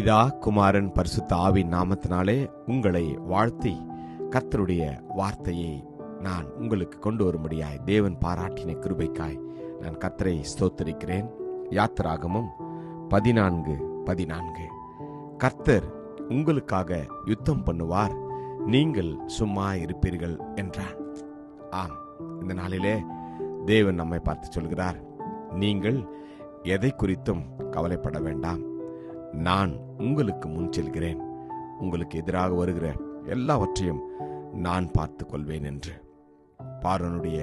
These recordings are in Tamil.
பிதா, குமாரன், பரிசுத்த ஆவியின் நாமத்தினாலே உங்களை வாழ்த்தி கர்த்தருடைய வார்த்தையை நான் உங்களுக்கு கொண்டு வரும்படியாய் தேவன் பாராட்டின கிருபைக்காய் நான் கர்த்தரை ஸ்தோத்தரிக்கிறேன். யாத்திராகமம் 14:14. கர்த்தர் உங்களுக்காக யுத்தம் பண்ணுவார், நீங்கள் சும்மா இருப்பீர்கள் என்றான். ஆம், இந்த நாளிலே தேவன் நம்மை பார்த்து சொல்கிறார், நீங்கள் எதை குறித்தும் கவலைப்பட வேண்டாம், நான் உங்களுக்கு முன் செல்கிறேன், உங்களுக்கு எதிராக வருகிற எல்லாவற்றையும் நான் பார்த்து கொள்வேன் என்று. பார்வோனுடைய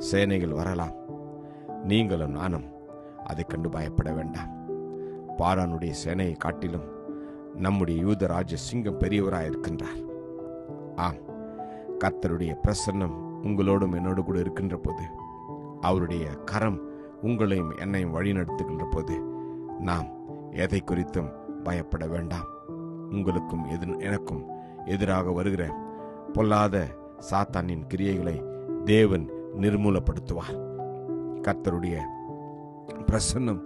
சேனைகள் வரலாம், நீங்களும் நானும் அதை கண்டு பயப்பட வேண்டாம். பார்வோனுடைய சேனையை காட்டிலும் நம்முடைய யூதராஜ சிங்கம் பெரியவராய் இருக்கின்றார். ஆம், கர்த்தருடைய பிரசன்னம் உங்களோடும் என்னோடு கூட இருக்கின்ற போது, அவருடைய கரம் உங்களையும் என்னையும் வழிநடத்துகின்ற போது நாம் எதை குறித்தும் பயப்பட வேண்டாம். உங்களுக்கும் எனக்கும் எதிராக வருகிற பொல்லாத சாத்தானின் கிரியைகளை தேவன் நிர்மூலப்படுத்துவார். கர்த்தருடைய பிரசன்னம்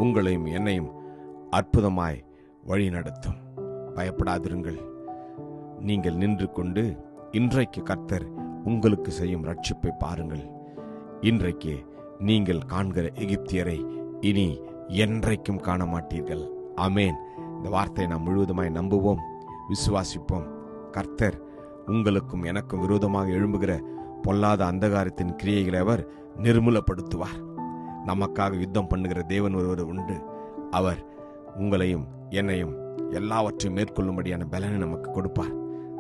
உங்களையும் என்னையும் அற்புதமாய் வழி நடத்தும். பயப்படாதிருங்கள். நீங்கள் நின்று கொண்டு இன்றைக்கு கர்த்தர் உங்களுக்கு செய்யும் ரட்சிப்பை பாருங்கள். இன்றைக்கு நீங்கள் காண்கிற எகிப்தியரை இனி என்றைக்கும் காண மாட்டீர்கள். ஆமேன். இந்த வார்த்தையை நாம் முழுவதுமாய் நம்புவோம், விசுவாசிப்போம். கர்த்தர் உங்களுக்கும் எனக்கும் விரோதமாக எழும்புகிற பொல்லாத அந்தகாரத்தின் கிரியைகளை அவர் நிர்மூலப்படுத்துவார். நமக்காக யுத்தம் பண்ணுகிற தேவன் ஒருவர் உண்டு. அவர் உங்களையும் என்னையும் எல்லாவற்றையும் மேற்கொள்ளும்படியான பலனை நமக்கு கொடுப்பார்.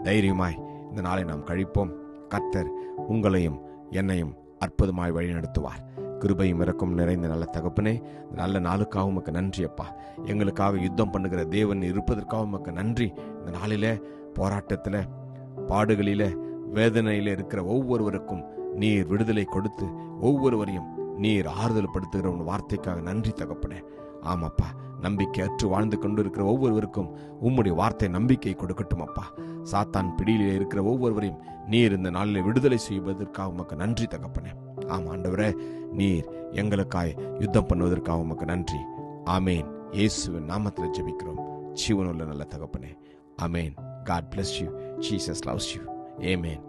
தைரியமாய் இந்த நாளை நாம் கழிப்போம். கர்த்தர் உங்களையும் என்னையும் அற்புதமாய் வழி நடத்துவார். கிருபையும் இரக்கம் நிறைந்த நல்ல தகப்பனே, நல்ல நாளுக்காக உமக்கு நன்றி அப்பா. எங்களுக்காக யுத்தம் பண்ணுகிற தேவன் இருப்பதற்காக உமக்கு நன்றி. இந்த நாளிலே போராட்டத்தில், பாடுகளில, வேதனையில இருக்கிற ஒவ்வொருவருக்கும் நீர் விடுதலை கொடுத்து ஒவ்வொருவரையும் நீர் ஆறுதல் படுத்துகிற உன் வார்த்தைக்காக நன்றி தகப்பனே. ஆமாப்பா, நம்பிக்கை அற்று வாழ்ந்து கொண்டு இருக்கிற ஒவ்வொருவருக்கும் உம்முடைய வார்த்தை நம்பிக்கை கொடுக்கட்டும் அப்பா. சாத்தான் பிடியிலே இருக்கிற ஒவ்வொருவரையும் நீர் இந்த நாளில் விடுதலை செய்வதற்காக உமக்கு நன்றி தகப்பனே. ஆமா ஆண்டவரே, நீர் எங்களுக்காய் யுத்தம் பண்ணுவதற்காக உமக்கு நன்றி. ஆமேன். இயேசுவின் நாமத்தில் ஜெபிக்கிறோம் ஜீவனுள்ள நல்ல தகப்பனே. ஆமேன். God bless you. Jesus loves you. Amen.